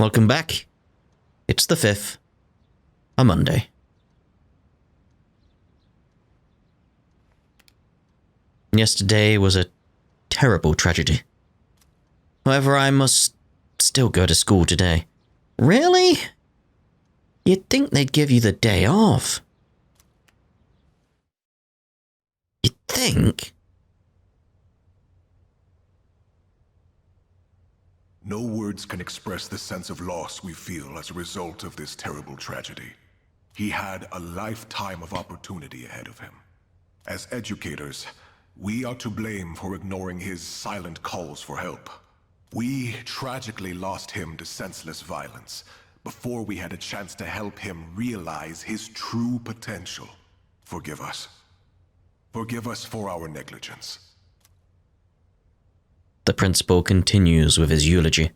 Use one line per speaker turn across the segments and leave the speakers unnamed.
Welcome back. It's the 5th, a Monday. Yesterday was a terrible tragedy. However, I must still go to school today. Really? You'd think they'd give you the day off. You'd think?
No words can express the sense of loss we feel as a result of this terrible tragedy. He had a lifetime of opportunity ahead of him. As educators, we are to blame for ignoring his silent calls for help. We tragically lost him to senseless violence before we had a chance to help him realize his true potential. Forgive us. Forgive us for our negligence.
The principal continues with his eulogy.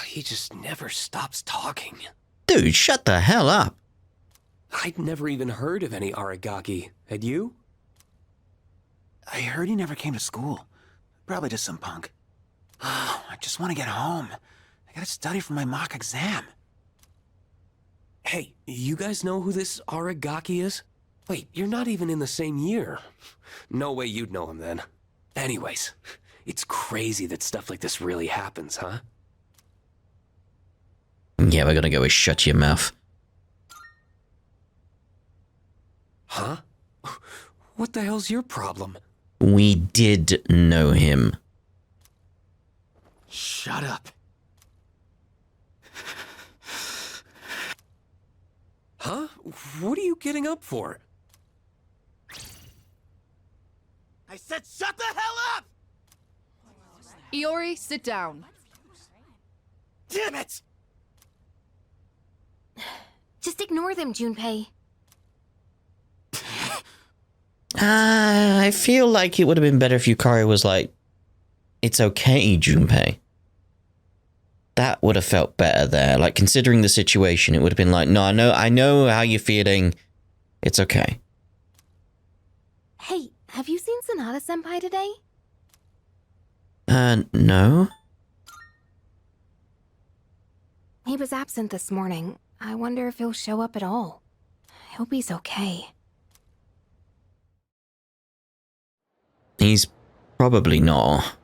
He just never stops talking.
Dude, shut the hell up.
I'd never even heard of any Aragaki. Had you?
I heard he never came to school. Probably just some punk. Oh, I just want to get home. I gotta study for my mock exam.
Hey, you guys know who this Aragaki is? Wait, you're not even in the same year. No way you'd know him then. Anyways, it's crazy that stuff like this really happens, huh?
Yeah, we're gonna go with shut your mouth.
Huh? What the hell's your problem?
We did know him.
Shut up.
Huh? What are you getting up for?
I said shut the hell up!
Iori, sit down.
Damn it!
Just ignore them, Junpei.
I feel like it would have been better if Yukari was like, it's okay, Junpei. That would have felt better there. Like, considering the situation, it would have been like, no, I know how you're feeling. It's okay.
Hey, have you seen Sanada-senpai today?
No.
He was absent this morning. I wonder if he'll show up at all. I hope he's okay.
He's probably not.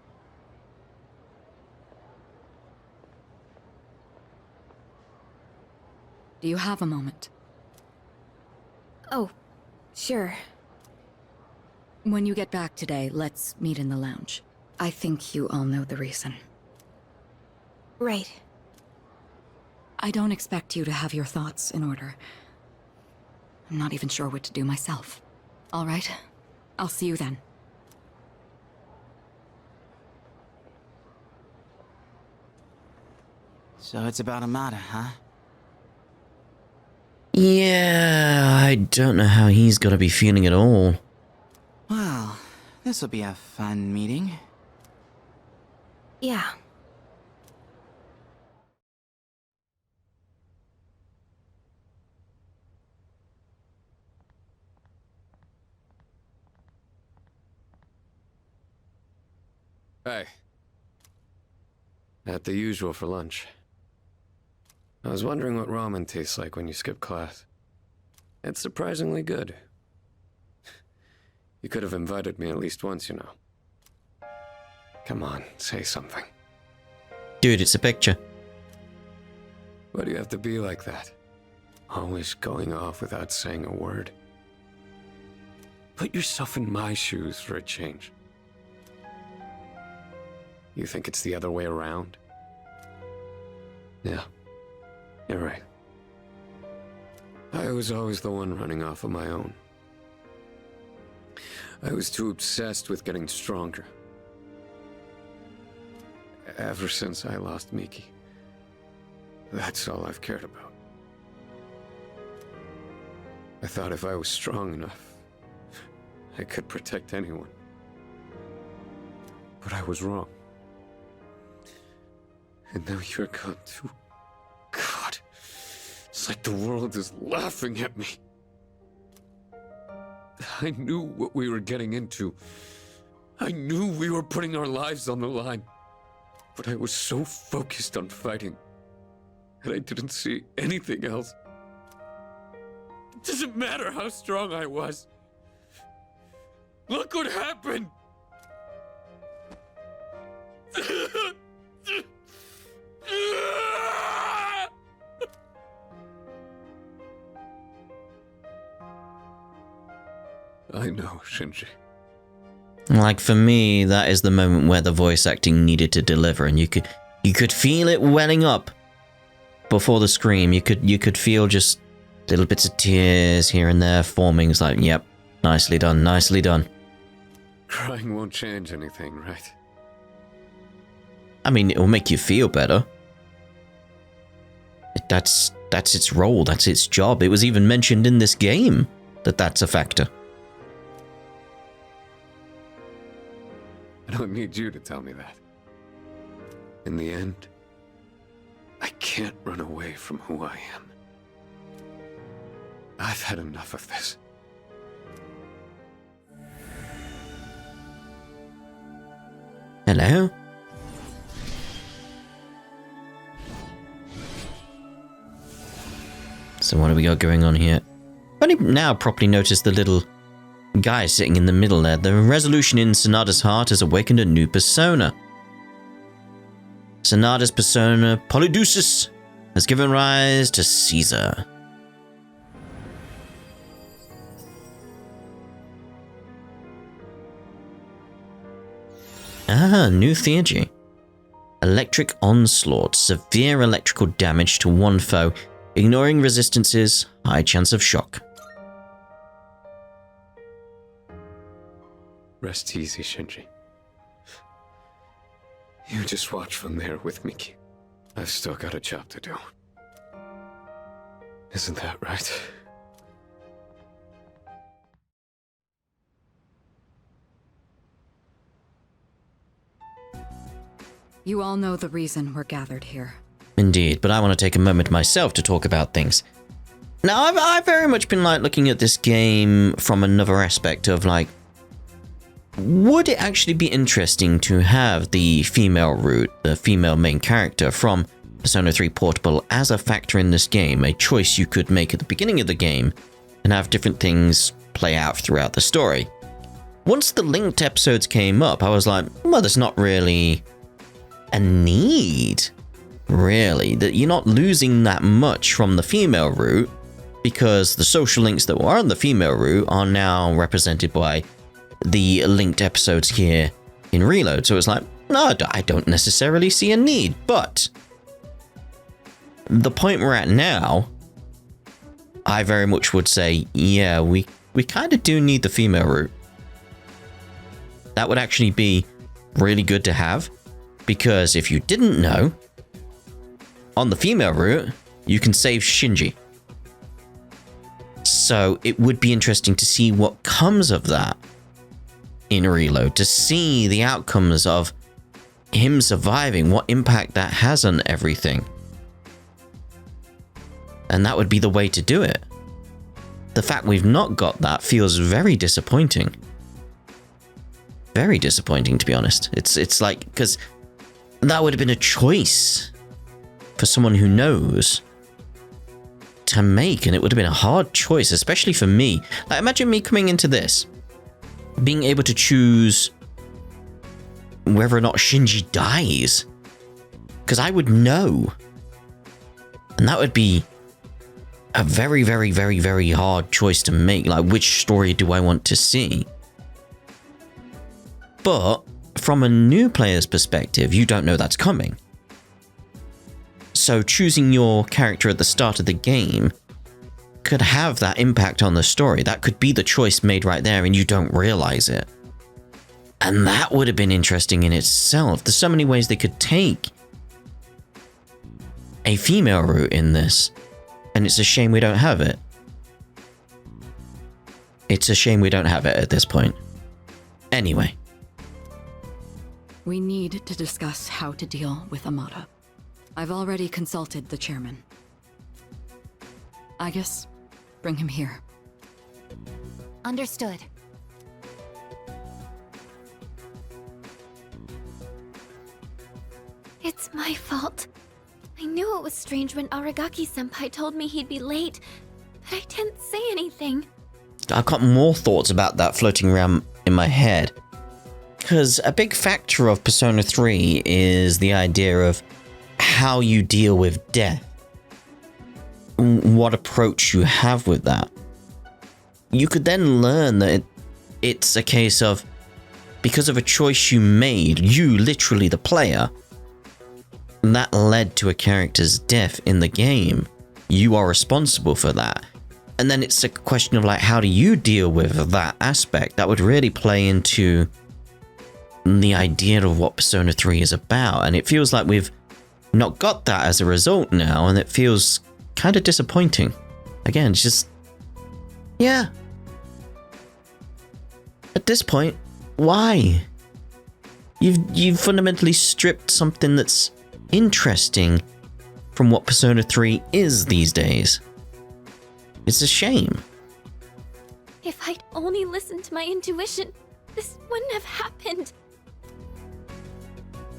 Do you have a moment?
Oh, sure.
When you get back today, let's meet in the lounge. I think you all know the reason.
Right.
I don't expect you to have your thoughts in order. I'm not even sure what to do myself. All right? I'll see you then.
So it's about Amada, huh?
Yeah, I don't know how he's gonna be feeling at all.
Well, this'll be a fun meeting.
Yeah.
Hey. At the usual for lunch. I was wondering what ramen tastes like when you skip class. It's surprisingly good. You could have invited me at least once, you know. Come on, say something.
Dude, it's a picture.
Why do you have to be like that? Always going off without saying a word. Put yourself in my shoes for a change. You think it's the other way around? Yeah, you're right. I was always the one running off on my own. I was too obsessed with getting stronger. Ever since I lost Miki, that's all I've cared about. I thought if I was strong enough, I could protect anyone. But I was wrong. And now you're gone too. God, it's like the world is laughing at me. I knew what we were getting into. I knew we were putting our lives on the line, but I was so focused on fighting that I didn't see anything else. It doesn't matter how strong I was. Look what happened! I know, Shinji.
Like, for me, that is the moment where the voice acting needed to deliver, and you could feel it welling up before the scream. You could feel just little bits of tears here and there forming. It's like, yep, nicely done, nicely done.
Crying won't change anything, right?
I mean, it will make you feel better. That's its role, that's its job. It was even mentioned in this game that that's a factor.
I don't need you to tell me that. In the end, I can't run away from who I am. I've had enough of this.
Hello? So what do we got going on here? I've only now properly noticed the little guy sitting in the middle there. The resolution in Sonata's heart has awakened a new persona. Sonata's persona, Polydeuces, has given rise to Caesar. Ah, new theurgy. Electric onslaught, severe electrical damage to one foe, ignoring resistances, high chance of shock.
Rest easy, Shinji. You just watch from there with Miki. I've still got a job to do. Isn't that right?
You all know the reason we're gathered here.
Indeed, but I want to take a moment myself to talk about things. Now, I've very much been like looking at this game from another aspect of like, would it actually be interesting to have the female route, the female main character from Persona 3 Portable as a factor in this game, a choice you could make at the beginning of the game and have different things play out throughout the story? Once the linked episodes came up, I was like, well, there's not really a need, really, that you're not losing that much from the female route because the social links that were on the female route are now represented by the linked episodes here in Reload. So it's like, no, I don't necessarily see a need, but the point we're at now, I very much would say, yeah, we kind of do need the female route. That would actually be really good to have, because if you didn't know, on the female route, you can save Shinji. So it would be interesting to see what comes of that in Reload, to see the outcomes of him surviving, what impact that has on everything. And that would be the way to do it. The fact we've not got that feels very disappointing. Very disappointing, to be honest. It's like, because that would have been a choice for someone who knows to make, and it would have been a hard choice, especially for me. Like, imagine me coming into this, being able to choose whether or not Shinji dies, because I would know, and that would be a very, very, very, very hard choice to make. Like, which story do I want to see? But from a new player's perspective, you don't know that's coming. So choosing your character at the start of the game could have that impact on the story. That could be the choice made right there and you don't realize it. And that would have been interesting in itself. There's so many ways they could take a female route in this. And it's a shame we don't have it. It's a shame we don't have it at this point. Anyway.
We need to discuss how to deal with Amada. I've already consulted the chairman. Agus, bring him here.
Understood.
It's my fault. I knew it was strange when Aragaki-senpai told me he'd be late, but I didn't say anything.
I've got more thoughts about that floating around in my head. Because a big factor of Persona 3 is the idea of how you deal with death. What approach you have with that. You could then learn that it's a case of, because of a choice you made, you, literally the player, that led to a character's death in the game. You are responsible for that. And then it's a question of, like, how do you deal with that aspect? That would really play into the idea of what Persona 3 is about. And it feels like we've not got that as a result now, and it feels kind of disappointing. Again, it's just, yeah. At this point, why? You've fundamentally stripped something that's interesting from what Persona 3 is these days. It's a shame.
If I'd only listened to my intuition, this wouldn't have happened.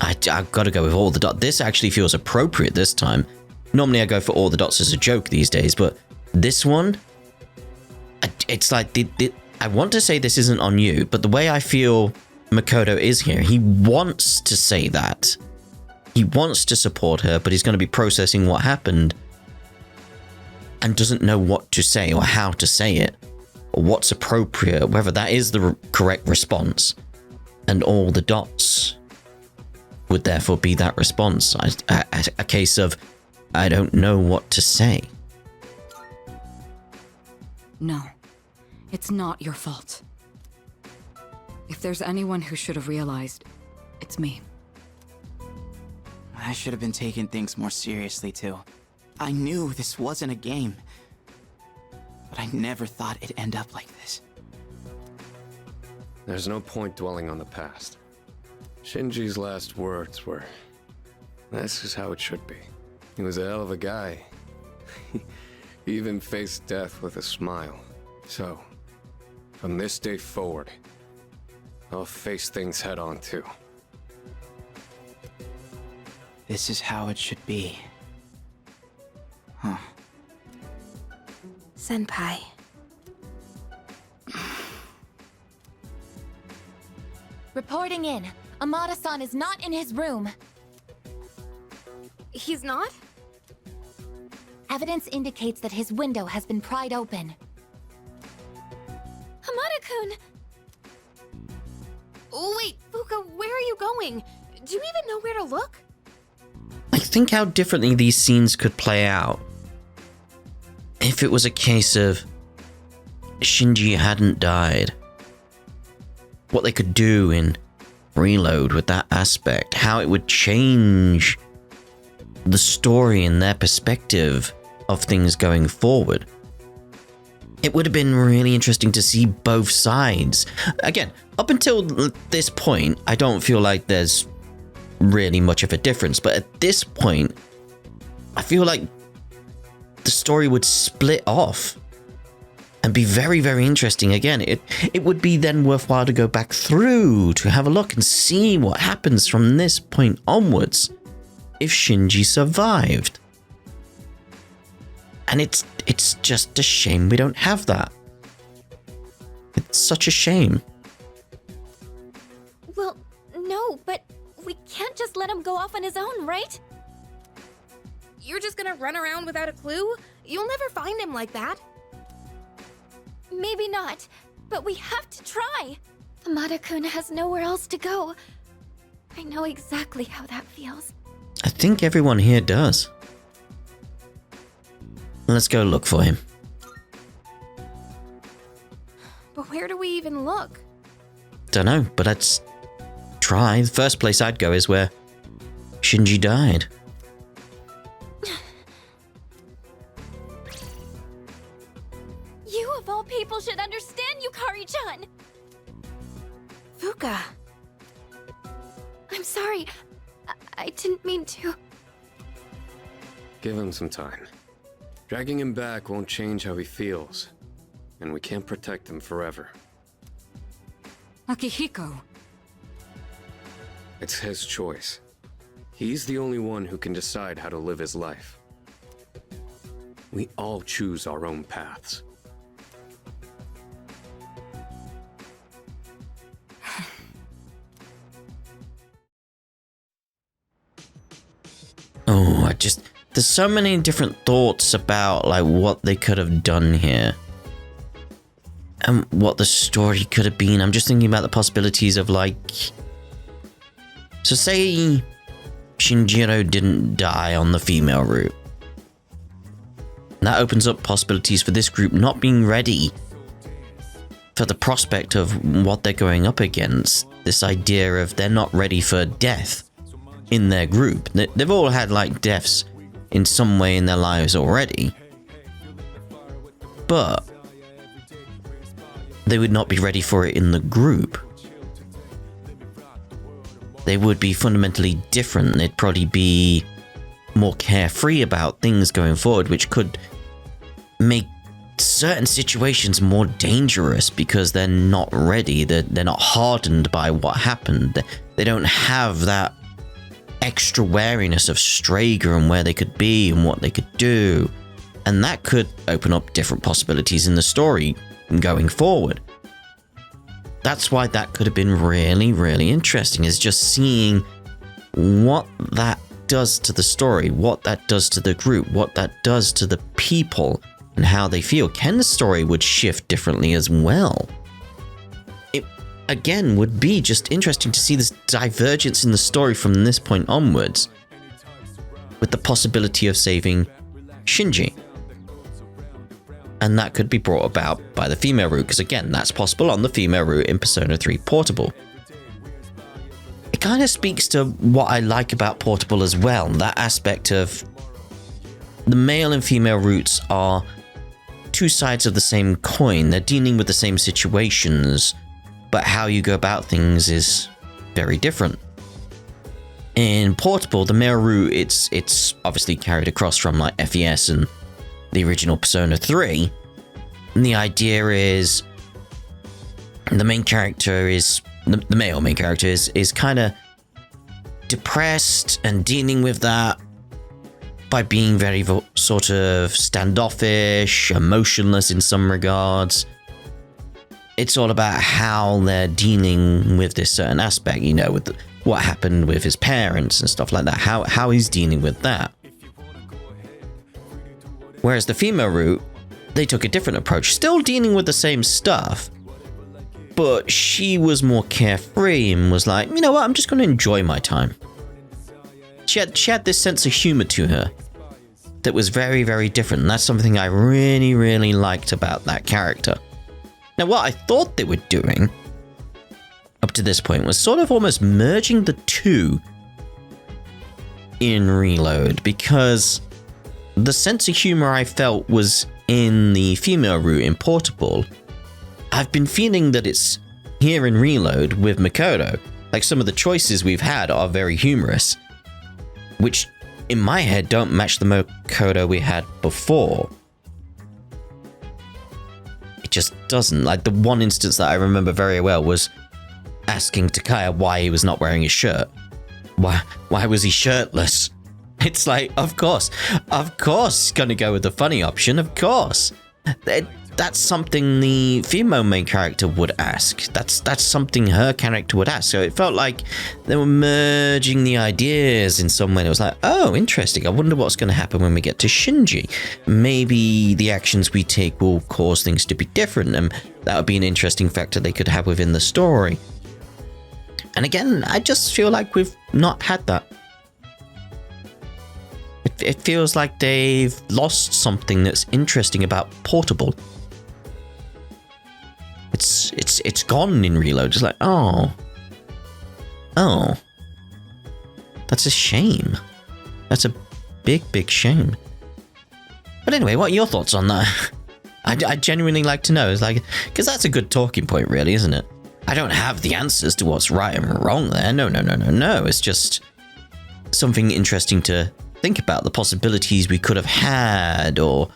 I've got to go with all the dots. This actually feels appropriate this time. Normally I go for all the dots as a joke these days, but this one, it's like, I want to say this isn't on you, but the way I feel Makoto is here, he wants to say that. He wants to support her, but he's going to be processing what happened and doesn't know what to say or how to say it, or what's appropriate, whether that is the correct response. And all the dots would therefore be that response. A case of, I don't know what to say.
No, it's not your fault. If there's anyone who should have realized, it's me.
I should have been taking things more seriously, too. I knew this wasn't a game. But I never thought it'd end up like this.
There's no point dwelling on the past. Shinji's last words were, "This is how it should be." He was a hell of a guy. He even faced death with a smile. So, from this day forward, I'll face things head on too.
This is how it should be. Huh.
Senpai.
Reporting in. Amada-san is not in his room.
He's not?
Evidence indicates that his window has been pried open. Amada-kun!
Oh, wait, Fuka, where are you going? Do you even know where to look?
I think how differently these scenes could play out if it was a case of Shinji hadn't died. What they could do in Reload with that aspect, how it would change the story and their perspective of things going forward. It would have been really interesting to see both sides. Again, up until this point, I don't feel like there's really much of a difference, but at this point, I feel like the story would split off and be very, very interesting. Again, it would be then worthwhile to go back through to have a look and see what happens from this point onwards if Shinji survived. And it's just a shame we don't have that. It's such a shame.
Well, no, but we can't just let him go off on his own, right?
You're just gonna run around without a clue? You'll never find him like that.
Maybe not, but we have to try. Amada-kun has nowhere else to go. I know exactly how that feels.
I think everyone here does. Let's go look for him.
But where do we even look?
Dunno, but let's try. The first place I'd go is where Shinji died.
You of all people should understand, Yukari-chan!
Fuka.
I'm sorry. I didn't mean to.
Give him some time. Dragging him back won't change how he feels, and we can't protect him forever.
Akihiko.
It's his choice. He's the only one who can decide how to live his life. We all choose our own paths.
Oh, there's so many different thoughts about like what they could have done here. And what the story could have been. I'm just thinking about the possibilities of like... So say Shinjiro didn't die on the female route. That opens up possibilities for this group not being ready for the prospect of what they're going up against. This idea of they're not ready for death in their group. They've all had like deaths in some way in their lives already. But they would not be ready for it in the group. They would be fundamentally different. They'd probably be more carefree about things going forward, which could make certain situations more dangerous because they're not ready. They're not hardened by what happened. They don't have that extra wariness of Strega and where they could be and what they could do. And that could open up different possibilities in the story going forward. That's why that could have been really, really interesting, is just seeing what that does to the story, what that does to the group, what that does to the people, and how they feel. Ken's story would shift differently as well. It, again, would be just interesting to see this divergence in the story from this point onwards, with the possibility of saving Shinji. And that could be brought about by the female route, because again, that's possible on the female route in Persona 3 Portable. It kind of speaks to what I like about Portable as well, that aspect of the male and female routes are two sides of the same coin. They're dealing with the same situations, but how you go about things is very different. In Portable, the male route, it's obviously carried across from like FES and the original Persona 3, and the idea is the main character is the male main character is kind of depressed and dealing with that by being very sort of standoffish, emotionless in some regards. It's all about how they're dealing with this certain aspect, you know, with what happened with his parents and stuff like that, how he's dealing with that. Whereas the female route, they took a different approach, still dealing with the same stuff, but she was more carefree and was like, you know what, I'm just going to enjoy my time. She had this sense of humor to her that was very, very different, and that's something I really, really liked about that character. Now, what I thought they were doing up to this point was sort of almost merging the two in Reload, because the sense of humor I felt was in the female route in Portable. I've been feeling that it's here in Reload with Makoto. Like, some of the choices we've had are very humorous, which in my head don't match the Makoto we had before. It just doesn't. Like, the one instance that I remember very well was asking Takaya why he was not wearing his shirt. Why was he shirtless? It's like, of course, gonna go with the funny option, of course. That's something the female main character would ask. That's something her character would ask. So it felt like they were merging the ideas in some way. It was like, oh, interesting. I wonder what's going to happen when we get to Shinji. Maybe the actions we take will cause things to be different, and that would be an interesting factor they could have within the story. And again, I just feel like we've not had that. It feels like they've lost something that's interesting about Portable. It's gone in Reload. It's like, oh, that's a shame. That's a big shame. But anyway, what are your thoughts on that? I genuinely like to know. It's like, because that's a good talking point, really, isn't it? I don't have the answers to what's right and wrong there. No. It's just something interesting to think about, the possibilities we could have had, or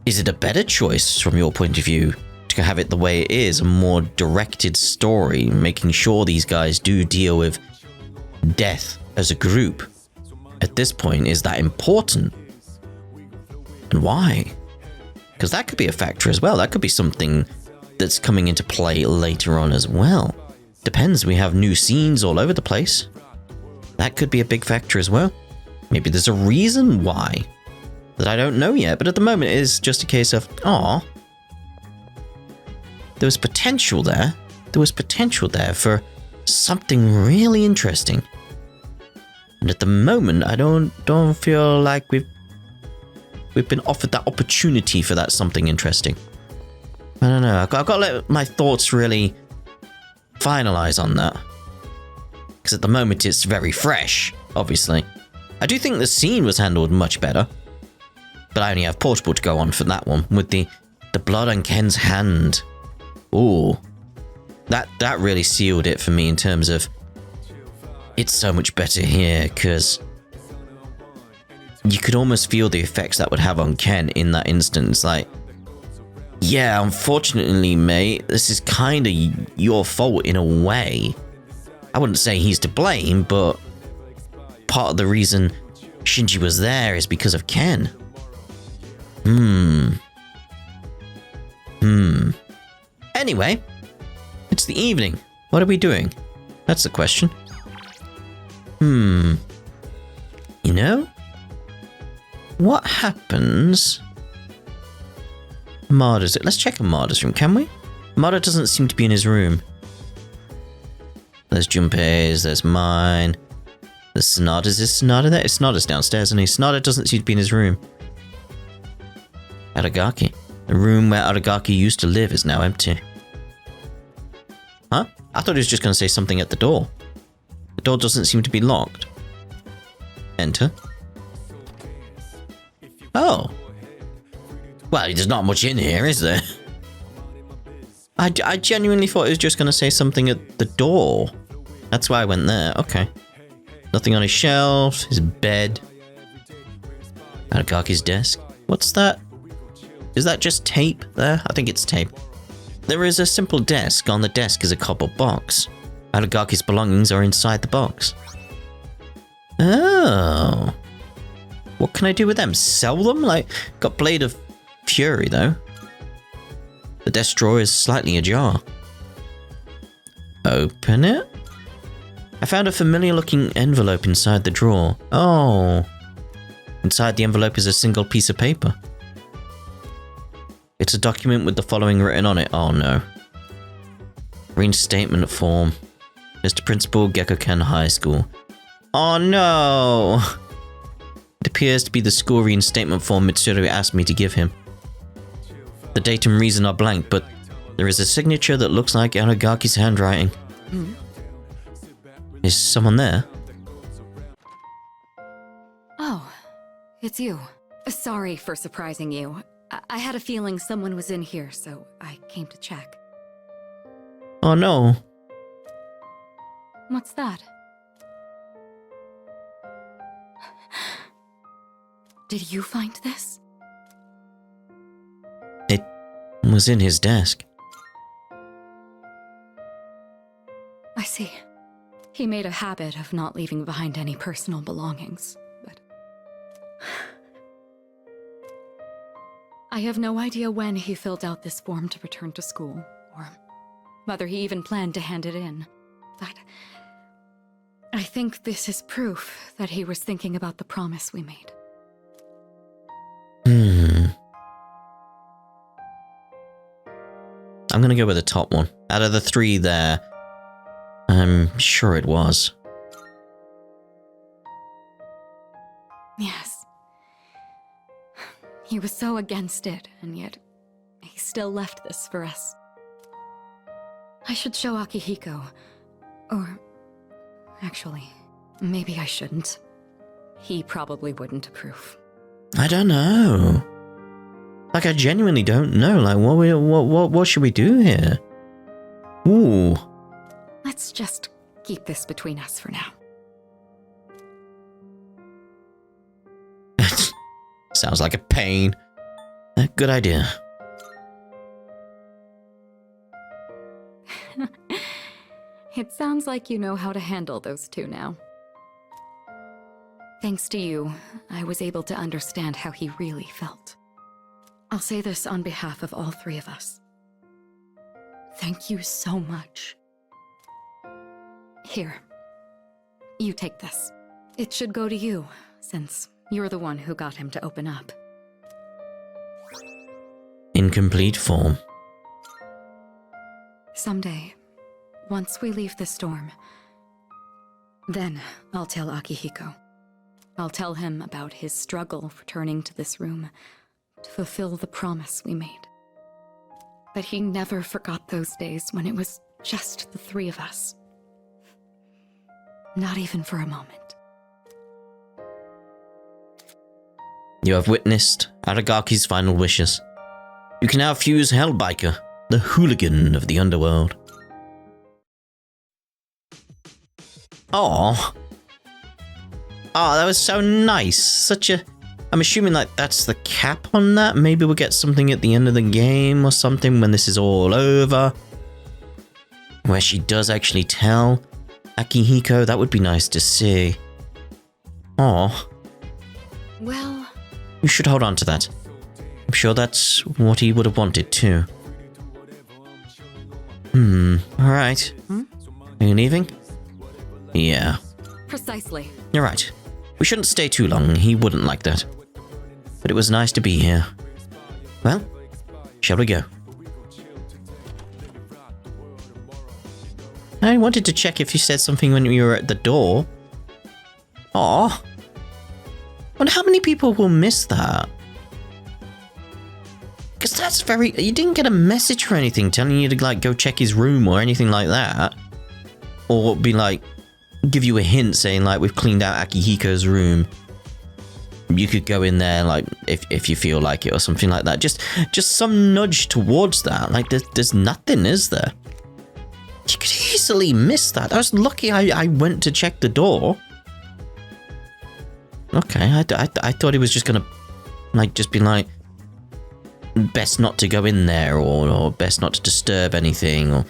is it a better choice from your point of view to have it the way it is, a more directed story, making sure these guys do deal with death as a group at this point is that important. And why? Because that could be a factor as well. That could be something that's coming into play later on as well. Depends, we have new scenes all over the place. That could be a big factor as well. Maybe there's a reason why that I don't know yet, but at the moment it is just a case of, aw, there was potential there. There was potential there for something really interesting. And at the moment, I don't feel like we've been offered that opportunity for that something interesting. I don't know. I've got to let my thoughts really finalize on that. Because at the moment, it's very fresh, obviously. I do think the scene was handled much better. But I only have Portable to go on for that one. With the blood on Ken's hand. Ooh. That really sealed it for me in terms of... It's so much better here, because... You could almost feel the effects that would have on Ken in that instance. Like, yeah, unfortunately, mate, this is kind of your fault in a way. I wouldn't say he's to blame, but part of the reason Shinji was there is because of Ken. Anyway, it's the evening. What are we doing? That's the question. You know? What happens... Marder's... Let's check Marder's room, can we? Marder doesn't seem to be in his room. There's Junpei's, there's mine. There's Sonata's. Is Sonata there? Sonata's downstairs, isn't he? Sonata doesn't seem to be in his room. Aragaki. The room where Aragaki used to live is now empty. Huh? I thought he was just going to say something at the door. The door doesn't seem to be locked. Enter. Oh. Well, there's not much in here, is there? I genuinely thought he was just going to say something at the door. That's why I went there. Okay. Nothing on his shelves, his bed. Aragaki's desk. What's that? Is that just tape there? I think it's tape. There is a simple desk. On the desk is a cardboard box. Aragaki's belongings are inside the box. Oh. What can I do with them? Sell them? Like, got Blade of Fury, though. The desk drawer is slightly ajar. Open it? I found a familiar-looking envelope inside the drawer. Oh. Inside the envelope is a single piece of paper. It's a document with the following written on it. Oh, no. Reinstatement form. Mr. Principal, Gekkoken High School. Oh, no. It appears to be the school reinstatement form Mitsuru asked me to give him. The date and reason are blank, but there is a signature that looks like Aragaki's handwriting. Is someone there?
Oh, it's you. Sorry for surprising you. I had a feeling someone was in here, so I came to check.
Oh no.
What's that? Did you find this?
It was in his desk.
I see. He made a habit of not leaving behind any personal belongings, but... I have no idea when he filled out this form to return to school, or whether he even planned to hand it in. But I think this is proof that he was thinking about the promise we made.
I'm gonna go with the top one. Out of the three there, I'm sure it was.
Yes. He was so against it, and yet he still left this for us. I should show Akihiko. Or... actually, maybe I shouldn't. He probably wouldn't approve.
I don't know. Like, I genuinely don't know. Like, what should we do here? Ooh.
Let's just keep this between us for now.
Sounds like a pain. Good idea.
It sounds like you know how to handle those two now. Thanks to you, I was able to understand how he really felt. I'll say this on behalf of all three of us. Thank you so much. Here. You take this. It should go to you, since you're the one who got him to open up.
In complete form.
Someday, once we leave the storm, then I'll tell Akihiko. I'll tell him about his struggle returning to this room to fulfill the promise we made. But he never forgot those days when it was just the three of us. Not even for a moment.
You have witnessed Aragaki's final wishes. You can now fuse Hellbiker, the hooligan of the underworld. Aww. Oh, that was so nice. I'm assuming like that's the cap on that. Maybe we'll get something at the end of the game or something when this is all over. Where she does actually tell Akihiko. That would be nice to see. Aw.
Well,
You should hold on to that. I'm sure that's what he would have wanted too. Alright. Are you leaving? Yeah.
precisely.
You're right. We shouldn't stay too long. He wouldn't like that. But it was nice to be here. Well, shall we go? I wanted to check if you said something when you were at the door. Aw. Wonder how many people will miss that. Because that's very... You didn't get a message or anything telling you to, like, go check his room or anything like that. Or be like... Give you a hint saying, like, we've cleaned out Akihiko's room. You could go in there, like, if you feel like it or something like that. Just some nudge towards that. Like, there's nothing, is there? You could easily miss that. I was lucky I went to check the door. Okay, I thought he was just gonna, like, just be like, best not to go in there, or best not to disturb anything, or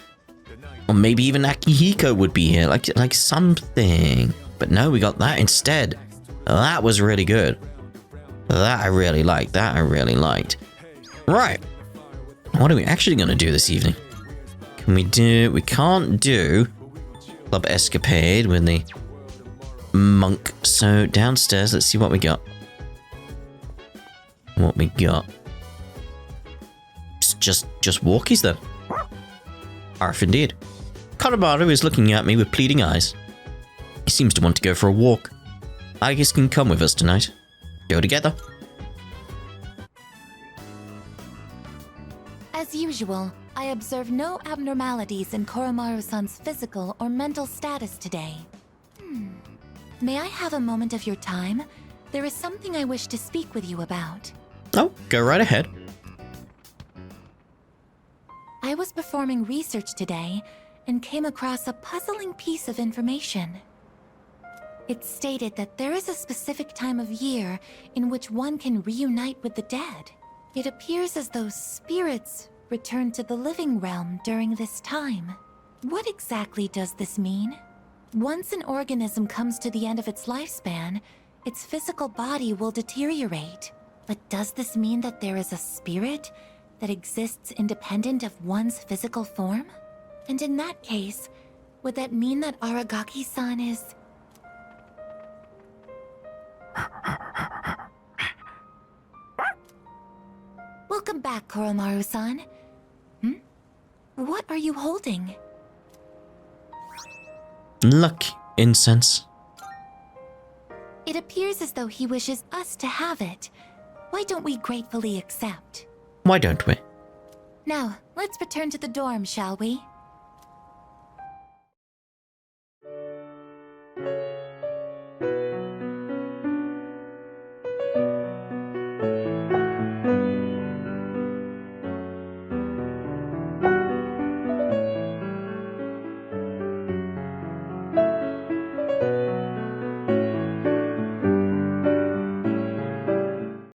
maybe even Akihiko would be here, like something. But no, we got that instead. That was really good. That I really liked. Right. What are we actually gonna do this evening? We can't do Club Escapade with the monk. So downstairs, let's see what we got. It's just walkies then. Arf indeed. Koromaru is looking at me with pleading eyes. He seems to want to go for a walk. I guess can come with us tonight. Go together.
As usual, I observe no abnormalities in Koromaru-san's physical or mental status today. May I have a moment of your time? There is something I wish to speak with you about.
Oh, go right ahead.
I was performing research today and came across a puzzling piece of information. It stated that there is a specific time of year in which one can reunite with the dead. It appears as though spirits return to the living realm during this time. What exactly does this mean? Once an organism comes to the end of its lifespan, its physical body will deteriorate. But does this mean that there is a spirit that exists independent of one's physical form? And in that case, would that mean that Aragaki-san is... Welcome back, Koromaru-san. What are you holding?
Luck incense.
It appears as though he wishes us to have it. Why don't we gratefully accept?
Why don't we?
Now, let's return to the dorm, shall we?